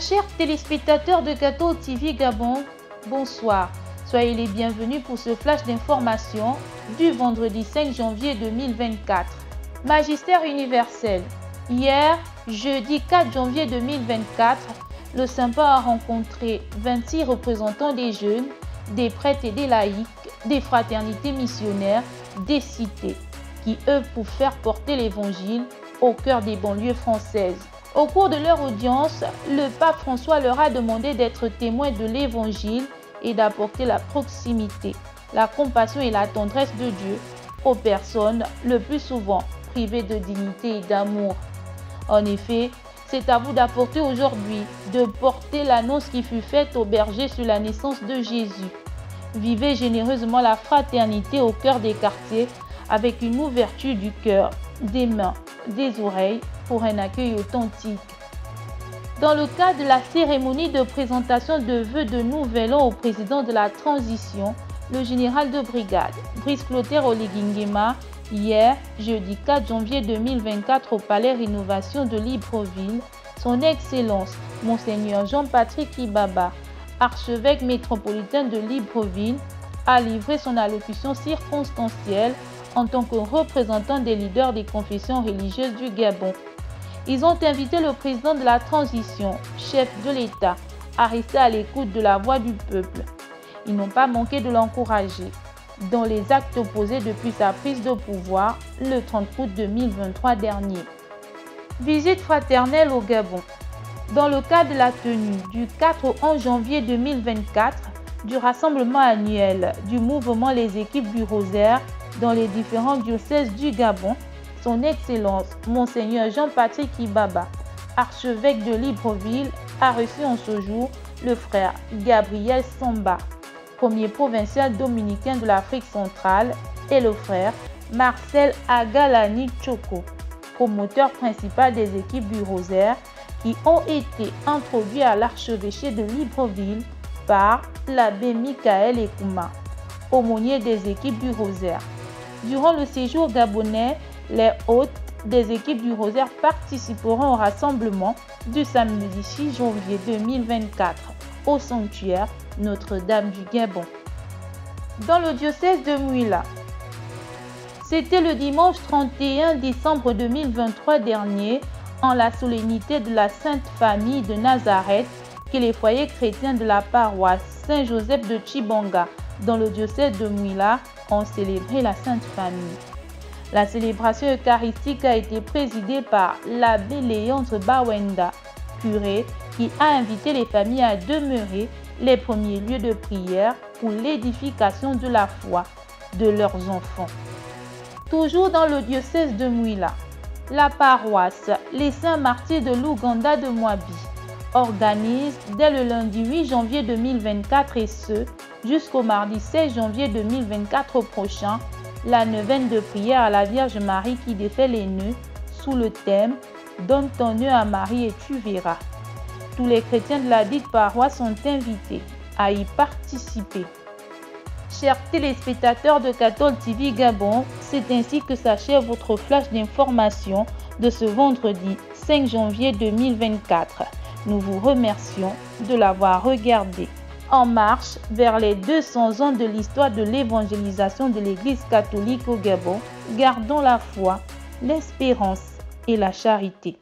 Chers téléspectateurs de Cathol TV Gabon, bonsoir. Soyez les bienvenus pour ce flash d'information du vendredi 5 janvier 2024. Magistère universel. Hier, jeudi 4 janvier 2024, le SYMPA a rencontré 26 représentants des jeunes, des prêtres et des laïcs, des fraternités missionnaires, des cités, qui œuvrent pour faire porter l'évangile au cœur des banlieues françaises. Au cours de leur audience, le pape François leur a demandé d'être témoins de l'évangile et d'apporter la proximité, la compassion et la tendresse de Dieu aux personnes le plus souvent privées de dignité et d'amour. En effet, c'est à vous d'apporter aujourd'hui, de porter l'annonce qui fut faite aux bergers sur la naissance de Jésus. Vivez généreusement la fraternité au cœur des quartiers avec une ouverture du cœur, des mains, des oreilles pour un accueil authentique. Dans le cadre de la cérémonie de présentation de vœux de Nouvel An au président de la transition, le général de brigade Brice Clotaire Oligingema, hier, jeudi 4 janvier 2024 au Palais Rénovation de Libreville, son Excellence Monseigneur Jean-Patrick Ibaba, archevêque métropolitain de Libreville, a livré son allocution circonstancielle en tant que représentant des leaders des confessions religieuses du Gabon. Ils ont invité le président de la transition, chef de l'État, à rester à l'écoute de la voix du peuple. Ils n'ont pas manqué de l'encourager dans les actes posés depuis sa prise de pouvoir le 30 août 2023 dernier. Visite fraternelle au Gabon. Dans le cadre de la tenue du 4 au 11 janvier 2024 du rassemblement annuel du mouvement Les Équipes du Rosaire dans les différents diocèses du Gabon, son Excellence Monseigneur Jean-Patrick Ibaba, archevêque de Libreville, a reçu en ce jour le frère Gabriel Samba, premier provincial dominicain de l'Afrique centrale, et le frère Marcel Agalani Tchoko, promoteur principal des Équipes du Rosaire, qui ont été introduits à l'archevêché de Libreville par l'abbé Michael Ekouma, aumônier des Équipes du Rosaire. Durant le séjour gabonais, les hôtes des Équipes du Rosaire participeront au rassemblement du samedi 6 janvier 2024 au sanctuaire Notre-Dame du Gabon. Dans le diocèse de Mouila, c'était le dimanche 31 décembre 2023 dernier, en la solennité de la Sainte Famille de Nazareth, que les foyers chrétiens de la paroisse Saint-Joseph de Tchibanga, dans le diocèse de Mouila, ont célébré la Sainte Famille. La célébration eucharistique a été présidée par l'abbé Léandre Bawenda, curé, qui a invité les familles à demeurer les premiers lieux de prière pour l'édification de la foi de leurs enfants. Toujours dans le diocèse de Mouila, la paroisse Les Saints Martyrs de l'Ouganda de Mwabi organise dès le lundi 8 janvier 2024 et ce, jusqu'au mardi 16 janvier 2024 prochain, la neuvaine de prière à la Vierge Marie qui défait les nœuds sous le thème « Donne ton nœud à Marie et tu verras ». Tous les chrétiens de la dite paroisse sont invités à y participer. Chers téléspectateurs de Cathol TV Gabon, c'est ainsi que s'achève votre flash d'information de ce vendredi 5 janvier 2024. Nous vous remercions de l'avoir regardé. En marche vers les 200 ans de l'histoire de l'évangélisation de l'Église catholique au Gabon, gardons la foi, l'espérance et la charité.